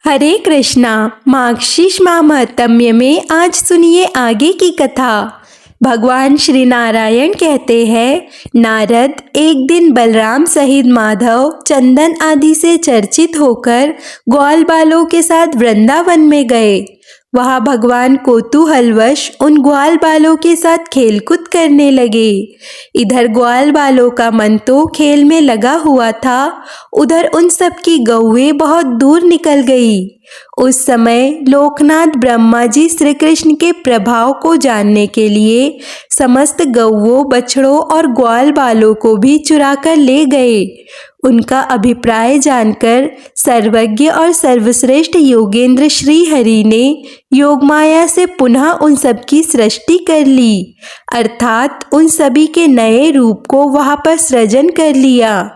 हरे कृष्णा। मार्गशीर्ष माह महात्म्य में आज सुनिए आगे की कथा। भगवान श्री नारायण कहते हैं, नारद एक दिन बलराम सहित माधव, चंदन आदि से चर्चित होकर ग्वाल बालों के साथ वृंदावन में गए। वहां भगवान कौतूहलवश उन ग्वाल बालों के साथ खेलकूद करने लगे। इधर ग्वाल बालों का मन तो खेल में लगा हुआ था, उधर उन सब की गौएं बहुत दूर निकल गई। उस समय लोकनाथ ब्रह्मा जी श्री कृष्ण के प्रभाव को जानने के लिए समस्त गौओं, बछड़ों और ग्वाल बालों को भी चुराकर ले गए। उनका अभिप्राय जानकर सर्वज्ञ और सर्वश्रेष्ठ योगेंद्र श्री हरि ने योगमाया से पुनः उन सब की सृष्टि कर ली, अर्थात उन सभी के नए रूप को वहां पर सृजन कर लिया।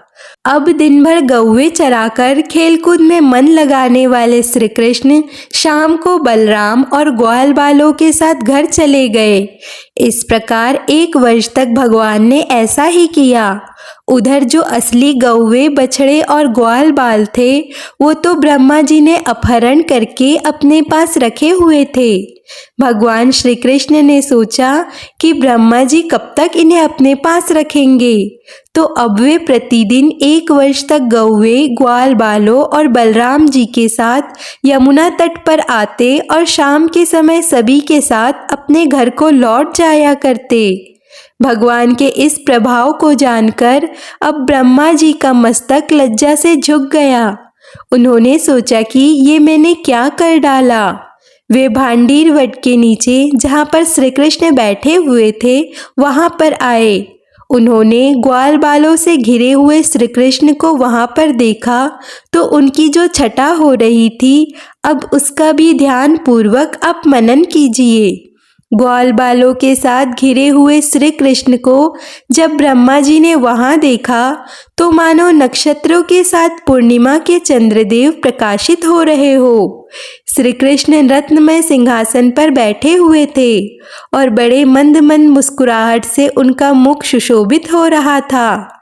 अब दिन भर गौएं चराकर खेलकूद में मन लगाने वाले श्री कृष्ण शाम को बलराम और ग्वाल बालों के साथ घर चले गए। इस प्रकार 1 वर्ष तक भगवान ने ऐसा ही किया। उधर जो असली गौएं, बछड़े और ग्वाल बाल थे, वो तो ब्रह्मा जी ने अपहरण करके अपने पास रखे हुए थे। भगवान श्री कृष्ण ने सोचा कि ब्रह्मा जी कब तक इन्हें अपने पास रखेंगे, तो अब वे प्रतिदिन 1 वर्ष तक गौएं, ग्वाल बालों और बलराम जी के साथ यमुना तट पर आते और शाम के समय सभी के साथ अपने घर को लौट जाया करते। भगवान के इस प्रभाव को जानकर अब ब्रह्मा जी का मस्तक लज्जा से झुक गया। उन्होंने सोचा कि ये मैंने क्या कर डाला। वे भांडीर वट के नीचे, जहाँ पर श्री कृष्ण बैठे हुए थे, वहाँ पर आए। उन्होंने ग्वाल बालों से घिरे हुए श्री कृष्ण को वहाँ पर देखा तो उनकी जो छटा हो रही थी, अब उसका भी ध्यान पूर्वक आप मनन कीजिए। ग्वाल बालों के साथ घिरे हुए श्री कृष्ण को जब ब्रह्मा जी ने वहां देखा तो मानो नक्षत्रों के साथ पूर्णिमा के चंद्रदेव प्रकाशित हो रहे हो। श्री कृष्ण रत्नमय सिंहासन पर बैठे हुए थे और बड़े मंद मंद मुस्कुराहट से उनका मुख सुशोभित हो रहा था।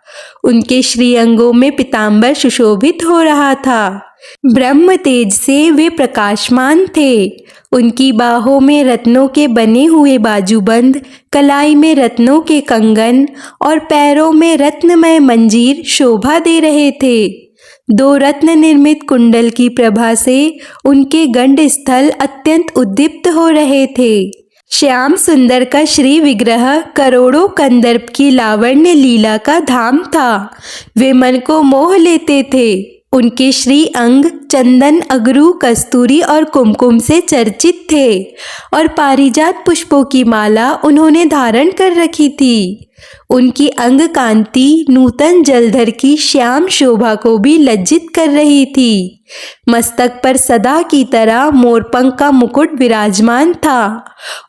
उनके श्रीअंगों में पीतांबर सुशोभित हो रहा था। ब्रह्म तेज से वे प्रकाशमान थे। उनकी बाहों में रत्नों के बने हुए बाजूबंद, कलाई में रत्नों के कंगन और पैरों में रत्नमय मंजीर शोभा दे रहे थे। 2 रत्न निर्मित कुंडल की प्रभा से उनके गंड स्थल अत्यंत उद्दीप्त हो रहे थे। श्याम सुंदर का श्री विग्रह करोड़ों कंदर्प की लावण्य लीला का धाम था। वे मन को मोह लेते थे। उनके श्री अंग चंदन, अगरू, कस्तूरी और कुमकुम से चर्चित थे और पारिजात पुष्पों की माला उन्होंने धारण कर रखी थी। उनकी अंग कांति नूतन जलधर की श्याम शोभा को भी लज्जित कर रही थी। मस्तक पर सदा की तरह मोरपंख का मुकुट विराजमान था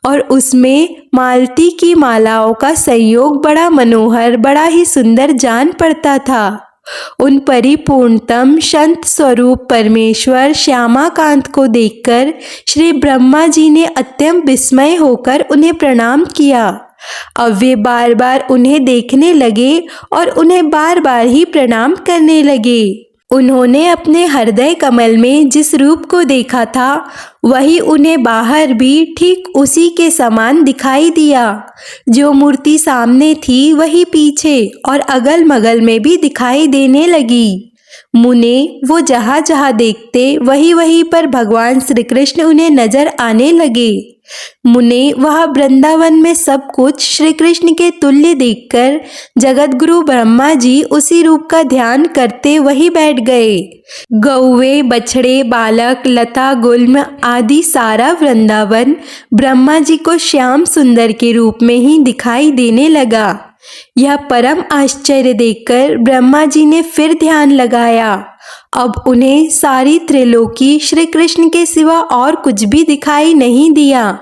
और उसमें मालती की मालाओं का संयोग बड़ा मनोहर, बड़ा ही सुंदर जान पड़ता था। उन परिपूर्णतम संत स्वरूप परमेश्वर श्यामाकांत को देखकर श्री ब्रह्मा जी ने अत्यंत विस्मय होकर उन्हें प्रणाम किया। अब वे बार बार उन्हें देखने लगे और उन्हें बार बार ही प्रणाम करने लगे। उन्होंने अपने हृदय कमल में जिस रूप को देखा था, वही उन्हें बाहर भी ठीक उसी के समान दिखाई दिया। जो मूर्ति सामने थी वही पीछे और अगल मगल में भी दिखाई देने लगी। मुने वो जहाँ जहाँ देखते वही वहीं पर भगवान श्री कृष्ण उन्हें नजर आने लगे। मुने वह वृंदावन में सब कुछ श्री कृष्ण के तुल्य देखकर जगतगुरु ब्रह्मा जी उसी रूप का ध्यान करते वही बैठ गए। गौएं, बछड़े, बालक, लता, गुल्म आदि सारा वृंदावन ब्रह्मा जी को श्याम सुंदर के रूप में ही दिखाई देने लगा। यह परम आश्चर्य देखकर ब्रह्मा जी ने फिर ध्यान लगाया। अब उन्हें सारी त्रिलोकी श्री कृष्ण के सिवा और कुछ भी दिखाई नहीं दिया।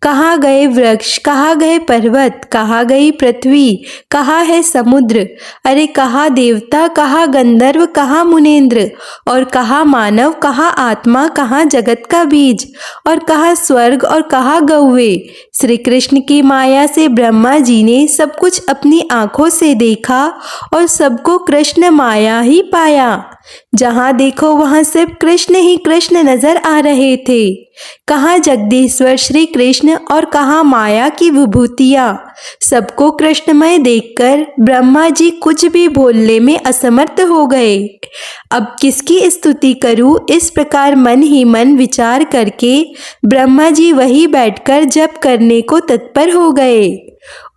कहाँ गए वृक्ष, कहाँ गए पर्वत, कहाँ गई पृथ्वी, कहाँ है समुद्र, अरे कहाँ देवता, कहाँ गंधर्व, कहाँ मुनेन्द्र, और कहाँ मानव, कहाँ आत्मा, कहाँ जगत का बीज, और कहाँ स्वर्ग और कहाँ गौवे। श्री कृष्ण की माया से ब्रह्मा जी ने सब कुछ अपनी आंखों से देखा और सबको कृष्ण माया ही पाया। जहाँ देखो वहाँ सिर्फ कृष्ण ही कृष्ण नजर आ रहे थे। कहाँ जगदीश्वर श्री कृष्ण और कहाँ माया की विभूतियाँ। सबको कृष्णमय देखकर ब्रह्मा जी कुछ भी बोलने में असमर्थ हो गए। अब किसकी स्तुति करूं, इस प्रकार मन ही मन विचार करके ब्रह्मा जी वहीं बैठकर जप करने को तत्पर हो गए।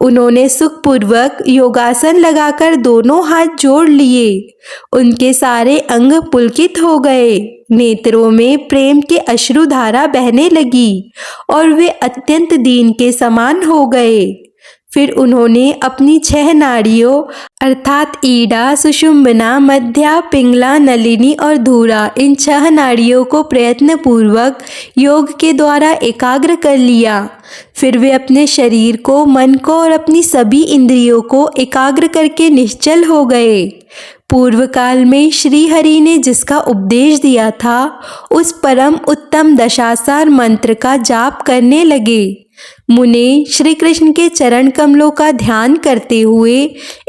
उन्होंने सुखपूर्वक योगासन लगाकर दोनों हाथ जोड़ लिए। उनके सारे अंग पुलकित हो गए, नेत्रों में प्रेम के अश्रुधारा बहने लगी और वे अत्यंत दीन के समान हो गए। फिर उन्होंने अपनी 6 नाड़ियों अर्थात ईड़ा, सुषुम्ना, मध्या, पिंगला, नलिनी और धूरा, इन 6 नाड़ियों को प्रयत्न पूर्वक योग के द्वारा एकाग्र कर लिया। फिर वे अपने शरीर को, मन को और अपनी सभी इंद्रियों को एकाग्र करके निश्चल हो गए। पूर्व काल में श्री हरि ने जिसका उपदेश दिया था, उस परम उत्तम दशासार मंत्र का जाप करने लगे। मुने श्री कृष्ण के चरण कमलों का ध्यान करते हुए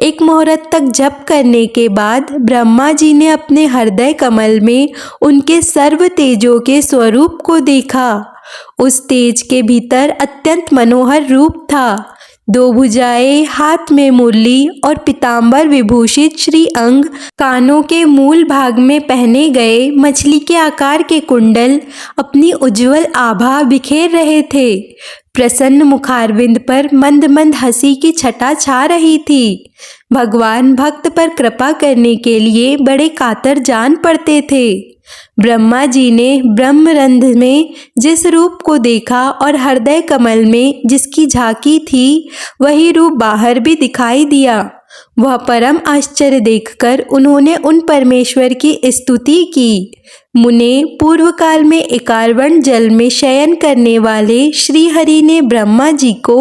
एक मुहूर्त तक जप करने के बाद ब्रह्मा जी ने अपने हृदय कमल में उनके सर्व तेजों के स्वरूप को देखा। उस तेज के भीतर अत्यंत मनोहर रूप था। 2 भुजाएं, हाथ में मुरली और पीतांबर विभूषित श्री अंग, कानों के मूल भाग में पहने गए मछली के आकार के कुंडल अपनी उज्जवल आभा बिखेर रहे थे। प्रसन्न मुखारविंद पर मंद मंद हंसी की छटा छा रही थी। भगवान भक्त पर कृपा करने के लिए बड़े कातर जान पड़ते थे। ब्रह्मा जी ने ब्रह्मरंध्र में जिस रूप को देखा और हृदय कमल में जिसकी झांकी थी, वही रूप बाहर भी दिखाई दिया। वह परम आश्चर्य देखकर उन्होंने उन परमेश्वर की स्तुति की। मुने, पूर्व काल में एकार्वण जल में शयन करने वाले श्री हरि ने ब्रह्मा जी को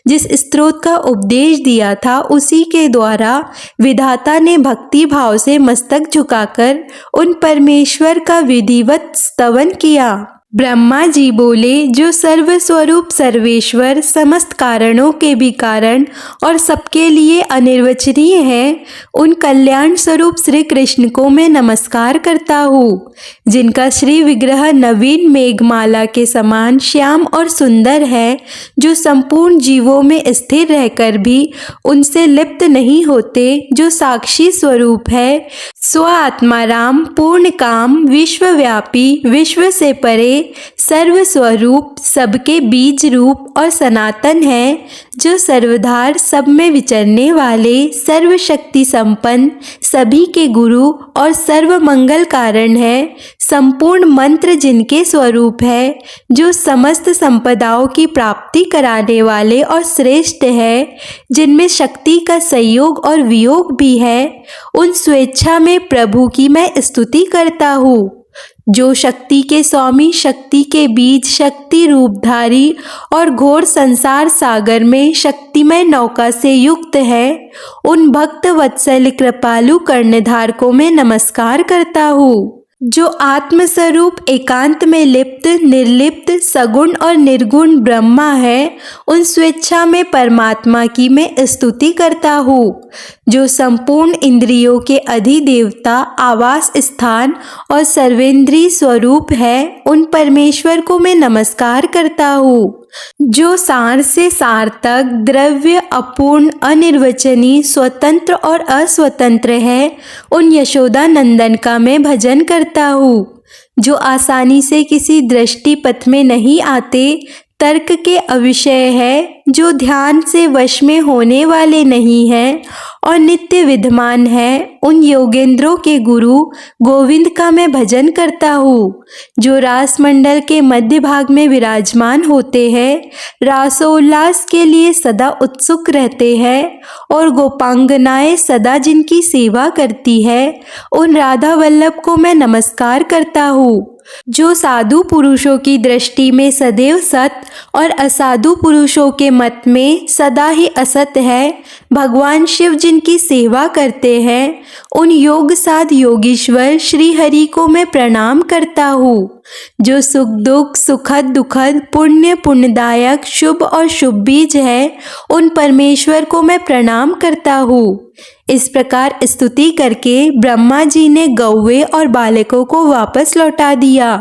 जिस स्तोत्र का उपदेश दिया था, उसी के द्वारा विधाता ने भक्ति भाव से मस्तक झुकाकर उन परमेश्वर का विधिवत स्तवन किया। ब्रह्मा जी बोले, जो सर्वस्वरूप सर्वेश्वर, समस्त कारणों के भी कारण और सबके लिए अनिर्वचनीय है, उन कल्याण स्वरूप श्री कृष्ण को मैं नमस्कार करता हूँ, जिनका श्री विग्रह नवीन मेघमाला के समान श्याम और सुंदर है, जो संपूर्ण जीवों में स्थिर रहकर भी उनसे लिप्त नहीं होते, जो साक्षी स्वरूप है, स्व आत्मा राम, पूर्ण काम, विश्वव्यापी, विश्व से परे, सर्वस्वरूप, सबके बीज रूप और सनातन है, जो सर्वधार, सब में विचरने वाले, सर्वशक्ति संपन्न, सभी के गुरु और सर्व मंगल कारण है, संपूर्ण मंत्र जिनके स्वरूप है, जो समस्त संपदाओं की प्राप्ति कराने वाले और श्रेष्ठ है, जिनमें शक्ति का संयोग और वियोग भी है, उन स्वेच्छा में प्रभु की मैं स्तुति करता हूँ। जो शक्ति के स्वामी, शक्ति के बीज, शक्ति रूपधारी और घोर संसार सागर में शक्तिमय नौका से युक्त है, उन भक्त वत्सल कृपालु कर्णधार को मैं नमस्कार करता हूँ। जो आत्मस्वरूप एकांत में लिप्त, निर्लिप्त, सगुण और निर्गुण ब्रह्मा है, उन स्वेच्छा में परमात्मा की मैं स्तुति करता हूँ। जो संपूर्ण इंद्रियों के अधिदेवता, आवास स्थान और सर्वेंद्रीय स्वरूप है, उन परमेश्वर को मैं नमस्कार करता हूँ। जो सार से सार तक द्रव्य, अपूर्ण, अनिर्वचनीय, स्वतंत्र और अस्वतंत्र है, उन यशोदा नंदन का मैं भजन करता हूँ। जो आसानी से किसी दृष्टि पथ में नहीं आते, तर्क के अविषय है, जो ध्यान से वश में होने वाले नहीं हैं और नित्य विद्यमान है, उन योगेंद्रों के गुरु गोविंद का मैं भजन करता हूँ। जो रास मंडल के मध्य भाग में विराजमान होते हैं, रासोल्लास के लिए सदा उत्सुक रहते हैं और गोपांगनाएं सदा जिनकी सेवा करती है, उन राधा वल्लभ को मैं नमस्कार करता हूँ। जो साधु पुरुषों की दृष्टि में सदैव सत और असाधु पुरुषों के मत में सदा ही असत है, भगवान शिव जिनकी सेवा करते हैं, उन योग साध योगीश्वर श्री हरि को मैं प्रणाम करता हूँ। जो सुख दुख, सुखद दुखद, पुण्य पुण्यदायक, शुभ और शुभ बीज है, उन परमेश्वर को मैं प्रणाम करता हूँ। इस प्रकार स्तुति करके ब्रह्मा जी ने गौवे और बालकों को वापस लौटा दिया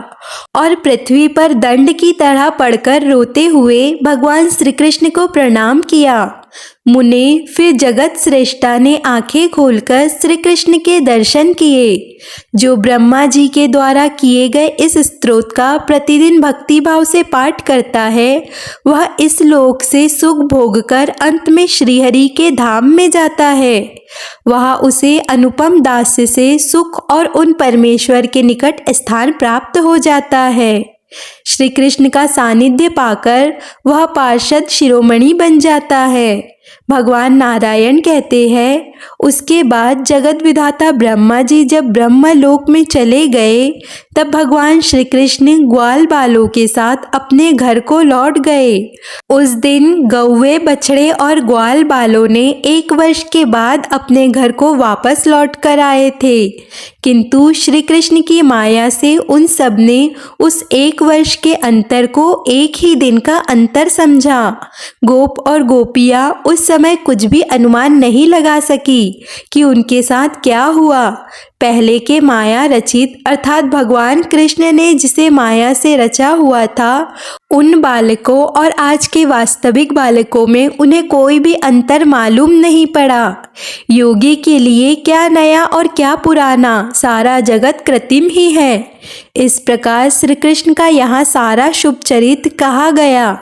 और पृथ्वी पर दंड की तरह पड़कर रोते हुए भगवान श्री कृष्ण को प्रणाम किया। मुने फिर जगत श्रेष्ठा ने आंखें खोलकर श्री कृष्ण के दर्शन किए। जो ब्रह्मा जी के द्वारा किए गए इस स्तोत्र का प्रतिदिन भक्ति भाव से पाठ करता है, वह इस लोक से सुख भोगकर अंत में श्रीहरि के धाम में जाता है। वहाँ उसे अनुपम दास्य से सुख और उन परमेश्वर के निकट स्थान प्राप्त हो जाता है। श्री कृष्ण का सानिध्य पाकर वह पार्षद शिरोमणि बन जाता है। भगवान नारायण कहते हैं, उसके बाद जगत विधाता ब्रह्मा जी जब ब्रह्मलोक में चले गए, तब भगवान श्री कृष्ण ग्वाल बालों के साथ अपने घर को लौट गए। उस दिन गौवे, बछड़े और ग्वाल बालों ने 1 वर्ष के बाद अपने घर को वापस लौट कर आए थे, किंतु श्री कृष्ण की माया से उन सब ने उस 1 वर्ष के अंतर को 1 ही दिन का अंतर समझा। गोप और गोपियाँ उस समय कुछ भी अनुमान नहीं लगा सकी कि उनके साथ क्या हुआ। पहले के माया रचित अर्थात भगवान कृष्ण ने जिसे माया से रचा हुआ था, उन बालकों और आज के वास्तविक बालकों में उन्हें कोई भी अंतर मालूम नहीं पड़ा। योगी के लिए क्या नया और क्या पुराना, सारा जगत कृत्रिम ही है। इस प्रकार श्री कृष्ण का यहाँ सारा शुभ चरित्र कहा गया।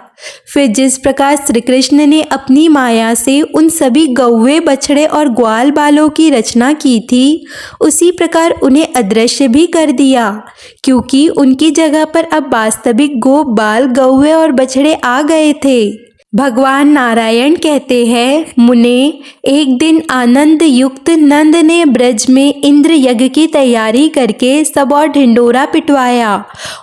फिर जिस प्रकार श्री कृष्ण ने अपनी माया से उन सभी गौवे, बछड़े और ग्वाल बालों की रचना की थी, उसी प्रकार उन्हें अदृश्य भी कर दिया, क्योंकि उनकी जगह पर अब वास्तविक गोप, बाल, गौवे और बछड़े आ गए थे। भगवान नारायण कहते हैं, मुने एक दिन आनंद युक्त नंद ने ब्रज में इंद्र यज्ञ की तैयारी करके सब और ढिंडोरा पिटवाया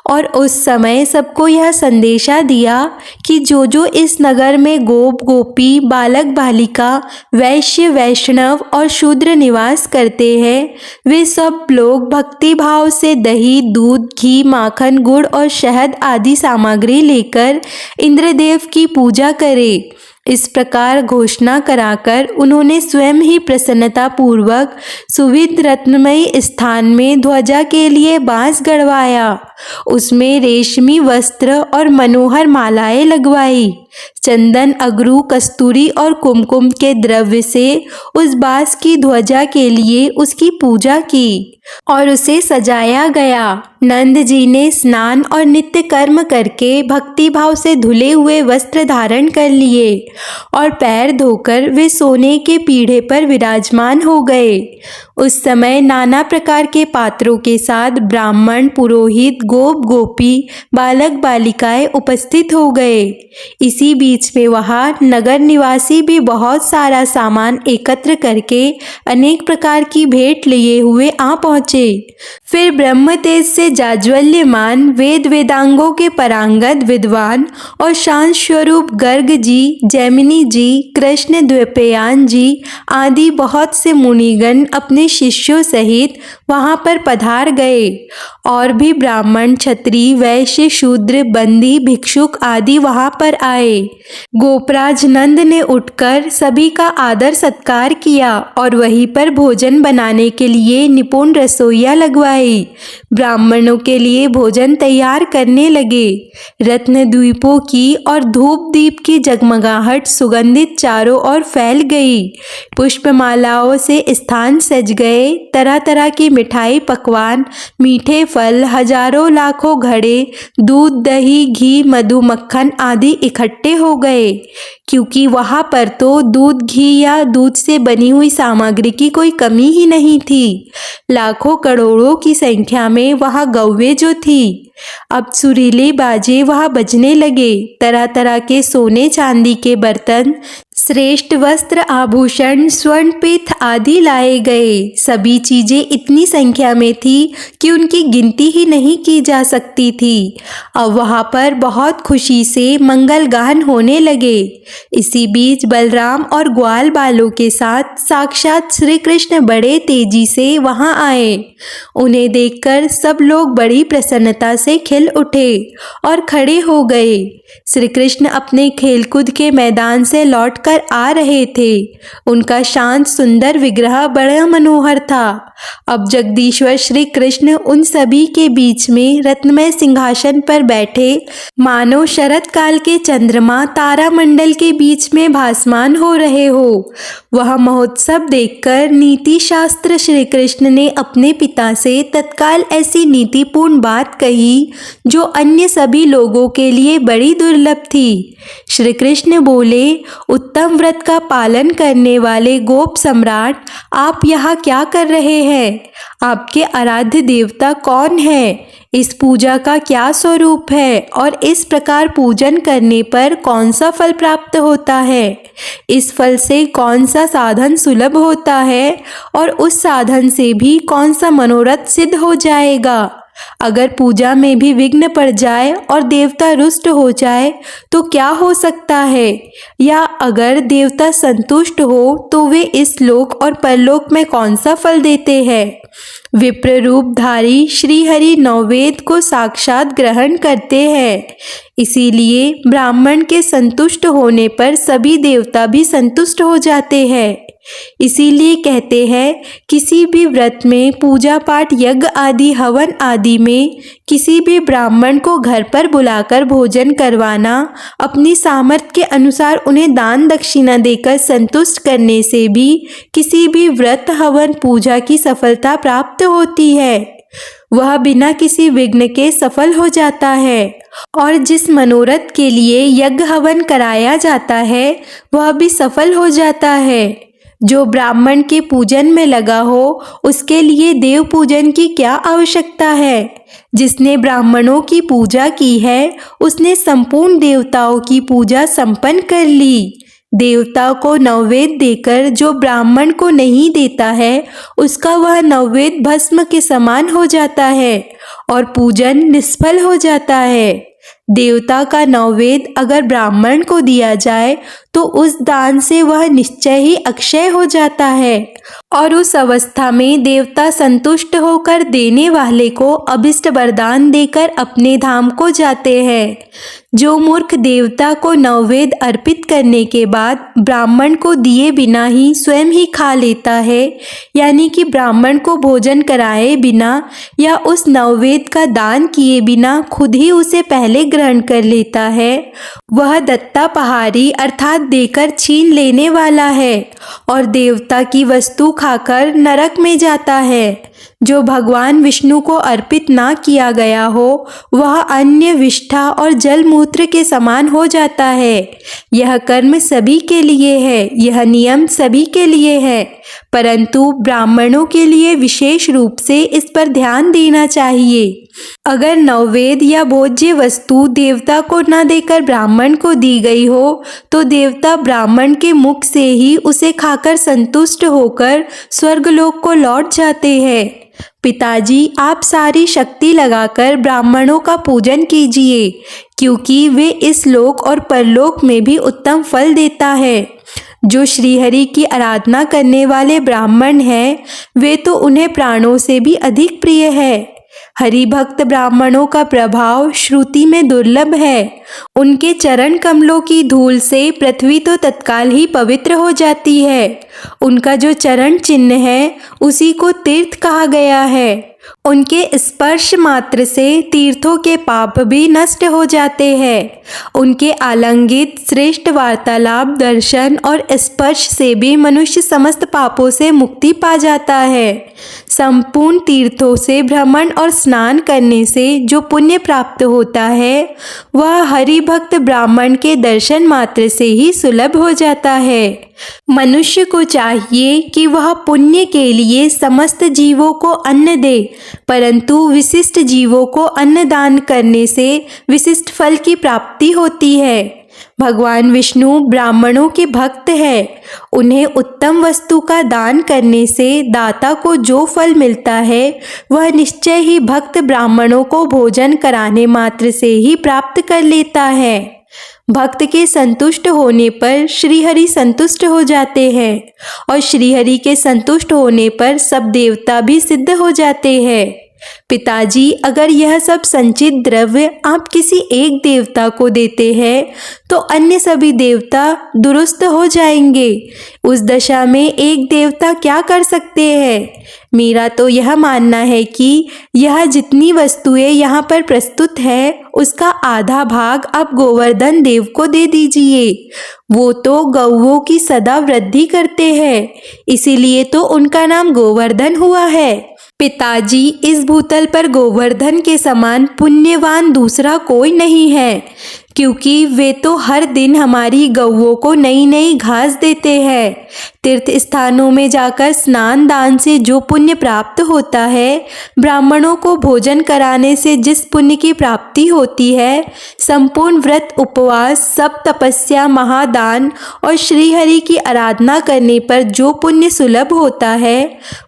और उस समय सबको यह संदेशा दिया कि जो जो इस नगर में गोप, गोपी, बालक, बालिका, वैश्य, वैष्णव और शूद्र निवास करते हैं, वे सब लोग भक्ति भाव से दही, दूध, घी, माखन, गुड़ और शहद आदि सामग्री लेकर इंद्रदेव की पूजा करे। इस प्रकार घोषणा कराकर उन्होंने स्वयं ही प्रसन्नता पूर्वक सुविध रत्नमयी स्थान में ध्वजा के लिए बांस गड़वाया। उसमें रेशमी वस्त्र और मनोहर मालाएं लगवाई। चंदन, अगरू, कस्तूरी और कुमकुम के द्रव्य से उस बांस की ध्वजा के लिए उसकी पूजा की और उसे सजाया गया। नंद जी ने स्नान और नित्य कर्म करके भक्ति भाव से धुले हुए वस्त्र धारण कर लिए और पैर धोकर वे सोने के पीढ़े पर विराजमान हो गए। उस समय नाना प्रकार के पात्रों के साथ ब्राह्मण, पुरोहित, गोप, गोपी, बालक, बालिकाएं उपस्थित हो गए। इसी बीच में वहाँ नगर निवासी भी बहुत सारा सामान एकत्र करके अनेक प्रकार की भेंट लिए हुए आ पहुँचे। फिर ब्रह्म तेज से जाज्वल्यमान वेद वेदांगों के पारंगत विद्वान और शांत स्वरूप गर्ग जी, जैमिनी जी, कृष्ण द्वैपायन जी आदि बहुत से मुनिगण अपने शिष्यों सहित वहां पर पधार गए। और भी ब्राह्मण, क्षत्रिय, वैश्य, शूद्र, बंदी, भिक्षुक आदि वहां पर आए। गोपराज नंद ने उठकर सभी का आदर सत्कार किया और वहीं पर भोजन बनाने के लिए निपुण रसोइया लगवाई। ब्राह्मणों के लिए भोजन तैयार करने लगे। रत्न द्वीपों की और धूप दीप की जगमगाहट सुगंधित चारों ओर फैल गई। पुष्पमालाओं से स्थान सज गए। तरह तरह की मिठाई, पकवान, मीठे फल, हजारों लाखों घड़े, दूध, दही, घी, मधु, मक्खन आदि इकट्ठे हो गए, क्योंकि वहां पर तो दूध, घी या दूध से बनी हुई सामग्री की कोई कमी ही नहीं थी। लाखों करोड़ों की संख्या में वहां गौवे जो थी। अब सुरीले बाजे वहां बजने लगे। तरह तरह के सोने चांदी के बर्तन, श्रेष्ठ वस्त्र, आभूषण, स्वर्ण पीठ आदि लाए गए। सभी चीजें इतनी संख्या में थी कि उनकी गिनती ही नहीं की जा सकती थी। अब वहां पर बहुत खुशी से मंगल गान होने लगे। इसी बीच बलराम और ग्वाल बालों के साथ साक्षात श्री कृष्ण बड़े तेजी से वहां आए। उन्हें देखकर सब लोग बड़ी प्रसन्नता से खिल उठे और खड़े हो गए। श्री कृष्ण अपने खेलकूद के मैदान से लौटकर लेकर आ रहे थे। उनका शांत सुंदर विग्रह बड़ा मनोहर था। अब जगदीश्वर श्री कृष्ण उन सभी के बीच में रत्नमय सिंहासन पर बैठे मानो शरत काल के चंद्रमा तारामंडल के बीच में भासमान हो रहे हो। वह महोत्सव देखकर नीति शास्त्र श्री कृष्ण ने अपने पिता से तत्काल ऐसी नीतिपूर्ण बात कही जो अन्य सभी लोगों के लिए बड़ी दुर्लभ थी। श्री कृष्ण बोले, उत्तम व्रत का पालन करने वाले गोप सम्राट, आप यहाँ क्या कर रहे हैं? आपके आराध्य देवता कौन है? इस पूजा का क्या स्वरूप है और इस प्रकार पूजन करने पर कौन सा फल प्राप्त होता है? इस फल से कौन सा साधन सुलभ होता है और उस साधन से भी कौन सा मनोरथ सिद्ध हो जाएगा? अगर पूजा में भी विघ्न पड़ जाए और देवता रुष्ट हो जाए तो क्या हो सकता है? या अगर देवता संतुष्ट हो तो वे इस लोक और परलोक में कौन सा फल देते हैं? विप्र रूपधारी श्री हरि नववेद को साक्षात ग्रहण करते हैं। इसीलिए ब्राह्मण के संतुष्ट होने पर सभी देवता भी संतुष्ट हो जाते हैं। इसीलिए कहते हैं, किसी भी व्रत में, पूजा पाठ, यज्ञ आदि, हवन आदि में किसी भी ब्राह्मण को घर पर बुलाकर भोजन करवाना, अपनी सामर्थ्य के अनुसार उन्हें दान दक्षिणा देकर संतुष्ट करने से भी किसी भी व्रत, हवन, पूजा की सफलता प्राप्त होती है। वह बिना किसी विघ्न के सफल हो जाता है और जिस मनोरथ के लिए यज्ञ हवन कराया जाता है वह भी सफल हो जाता है। जो ब्राह्मण के पूजन में लगा हो उसके लिए देव पूजन की क्या आवश्यकता है? जिसने ब्राह्मणों की पूजा की है उसने संपूर्ण देवताओं की पूजा संपन्न कर ली। देवता को नववेद देकर जो ब्राह्मण को नहीं देता है उसका वह नववेद भस्म के समान हो जाता है और पूजन निष्फल हो जाता है। देवता का नववेद अगर ब्राह्मण को दिया जाए तो उस दान से वह निश्चय ही अक्षय हो जाता है और उस अवस्था में देवता संतुष्ट होकर देने वाले को अभिष्ट वरदान देकर अपने धाम को जाते हैं। जो मूर्ख देवता को नववेद अर्पित करने के बाद ब्राह्मण को दिए बिना ही स्वयं ही खा लेता है, यानी कि ब्राह्मण को भोजन कराए बिना या उस नववेद का दान किए बिना खुद ही उसे पहले ग्रहण कर लेता है, वह दत्तापहारी अर्थात देकर छीन लेने वाला है और देवता की वस्तु खाकर नरक में जाता है। जो भगवान विष्णु को अर्पित ना किया गया हो वह अन्य विष्ठा और जल मूत्र के समान हो जाता है। यह कर्म सभी के लिए है, यह नियम सभी के लिए है, परंतु ब्राह्मणों के लिए विशेष रूप से इस पर ध्यान देना चाहिए। अगर नववेद या भोज्य वस्तु देवता को न देकर ब्राह्मण को दी गई हो तो देवता ब्राह्मण के मुख से ही उसे खाकर संतुष्ट होकर स्वर्गलोक को लौट जाते हैं। पिताजी, आप सारी शक्ति लगाकर ब्राह्मणों का पूजन कीजिए, क्योंकि वे इस लोक और परलोक में भी उत्तम फल देता है। जो श्रीहरि की आराधना करने वाले ब्राह्मण हैं वे तो उन्हें प्राणों से भी अधिक प्रिय है। हरि भक्त ब्राह्मणों का प्रभाव श्रुति में दुर्लभ है। उनके चरण कमलों की धूल से पृथ्वी तो तत्काल ही पवित्र हो जाती है। उनका जो चरण चिन्ह है उसी को तीर्थ कहा गया है। उनके स्पर्श मात्र से तीर्थों के पाप भी नष्ट हो जाते हैं। उनके आलिंगित श्रेष्ठ वार्तालाप, दर्शन और स्पर्श से भी मनुष्य समस्त पापों से मुक्ति पा जाता है। संपूर्ण तीर्थों से भ्रमण और स्नान करने से जो पुण्य प्राप्त होता है वह हरि भक्त ब्राह्मण के दर्शन मात्र से ही सुलभ हो जाता है। मनुष्य को चाहिए कि वह पुण्य के लिए समस्त जीवों को अन्न दे, परंतु विशिष्ट जीवों को अन्न दान करने से विशिष्ट फल की प्राप्ति होती है। भगवान विष्णु ब्राह्मणों के भक्त हैं। उन्हें उत्तम वस्तु का दान करने से दाता को जो फल मिलता है वह निश्चय ही भक्त ब्राह्मणों को भोजन कराने मात्र से ही प्राप्त कर लेता है। भक्त के संतुष्ट होने पर श्रीहरि संतुष्ट हो जाते हैं और श्रीहरि के संतुष्ट होने पर सब देवता भी सिद्ध हो जाते हैं। पिताजी, अगर यह सब संचित द्रव्य आप किसी एक देवता को देते हैं तो अन्य सभी देवता दुरुस्त हो जाएंगे। उस दशा में एक देवता क्या कर सकते हैं? मेरा तो यह मानना है कि यह जितनी वस्तुएं यहाँ पर प्रस्तुत है उसका आधा भाग आप गोवर्धन देव को दे दीजिए। वो तो गौओं की सदा वृद्धि करते हैं, इसीलिए तो उनका नाम गोवर्धन हुआ है। पिताजी, इस भूतल पर गोवर्धन के समान पुण्यवान दूसरा कोई नहीं है, क्योंकि वे तो हर दिन हमारी गौओं को नई नई घास देते हैं। तीर्थ स्थानों में जाकर स्नान दान से जो पुण्य प्राप्त होता है, ब्राह्मणों को भोजन कराने से जिस पुण्य की प्राप्ति होती है, संपूर्ण व्रत उपवास, सब तपस्या, महादान और श्रीहरि की आराधना करने पर जो पुण्य सुलभ होता है,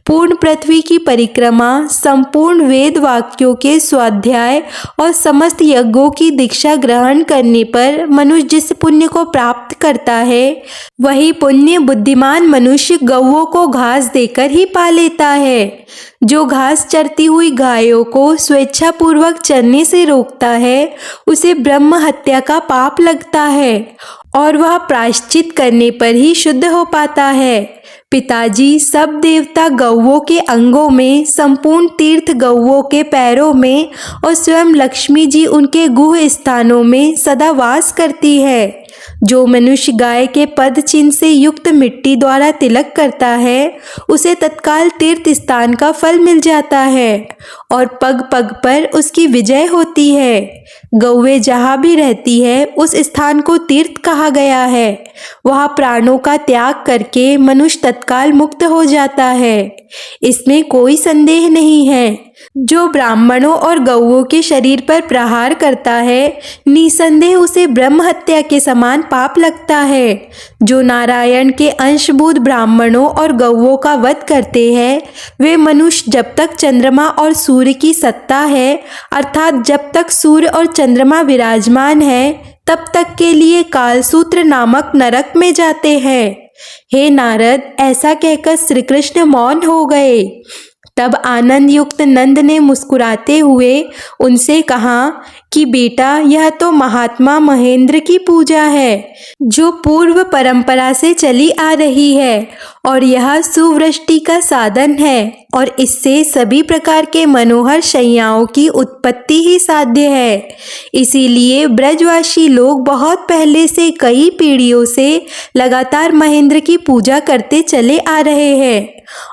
पूर्ण पृथ्वी की परिक्रमा, संपूर्ण वेद वाक्यों के स्वाध्याय और समस्त यज्ञों की दीक्षा ग्रहण करने पर मनुष्य जिस पुण्य को प्राप्त करता है, वही पुण्य बुद्धिमान मनुष्य गौओं को घास देकर ही पा लेता है। जो घास चरती हुई गायों को स्वेच्छापूर्वक चरने से रोकता है, उसे ब्रह्म हत्या का पाप लगता है और वह प्रायश्चित करने पर ही शुद्ध हो पाता है। पिताजी, सब देवता गौओं के अंगों में, संपूर्ण तीर्थ गौओं के पैरों में और स्वयं लक्ष्मी जी उनके गुह स्थानों में सदा वास करती है। जो मनुष्य गाय के पद चिन्ह से युक्त मिट्टी द्वारा तिलक करता है, उसे तत्काल तीर्थ स्थान का फल मिल जाता है और पग पग पर उसकी विजय होती है। गौएं जहाँ भी रहती है उस स्थान को तीर्थ कहा गया है। वहाँ प्राणों का त्याग करके मनुष्य तत्काल मुक्त हो जाता है, इसमें कोई संदेह नहीं है। जो ब्राह्मणों और गौओं के शरीर पर प्रहार करता है, निसंदेह उसे ब्रह्म हत्या के समान पाप लगता है। जो नारायण के अंशभूत ब्राह्मणों और गौओं का वध करते हैं, वे मनुष्य जब तक चंद्रमा और सूर्य की सत्ता है, अर्थात जब तक सूर्य और चंद्रमा विराजमान है, तब तक के लिए कालसूत्र नामक नरक में जाते हैं। हे नारद, ऐसा कहकर श्री कृष्ण मौन हो गए। तब आनंद युक्त नंद ने मुस्कुराते हुए उनसे कहा कि बेटा, यह तो महात्मा महेंद्र की पूजा है, जो पूर्व परंपरा से चली आ रही है, और यह सुवृष्टि का साधन है और इससे सभी प्रकार के मनोहर शैयाओं की उत्पत्ति ही साध्य है। इसीलिए ब्रजवासी लोग बहुत पहले से कई पीढ़ियों से लगातार महेंद्र की पूजा करते चले आ रहे हैं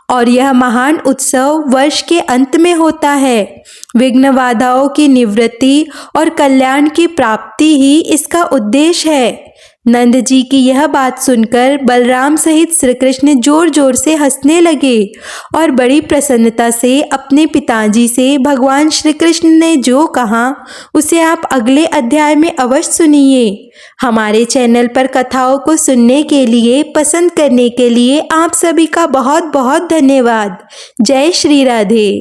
और यह महान उत्सव वर्ष के अंत में होता है। विघ्न बाधाओं की निवृत्ति और कल्याण की प्राप्ति ही इसका उद्देश्य है। नंद जी की यह बात सुनकर बलराम सहित श्री कृष्ण जोर जोर से हंसने लगे और बड़ी प्रसन्नता से अपने पिताजी से भगवान श्री कृष्ण ने जो कहा उसे आप अगले अध्याय में अवश्य सुनिए। हमारे चैनल पर कथाओं को सुनने के लिए, पसंद करने के लिए आप सभी का बहुत बहुत धन्यवाद। जय श्री राधे।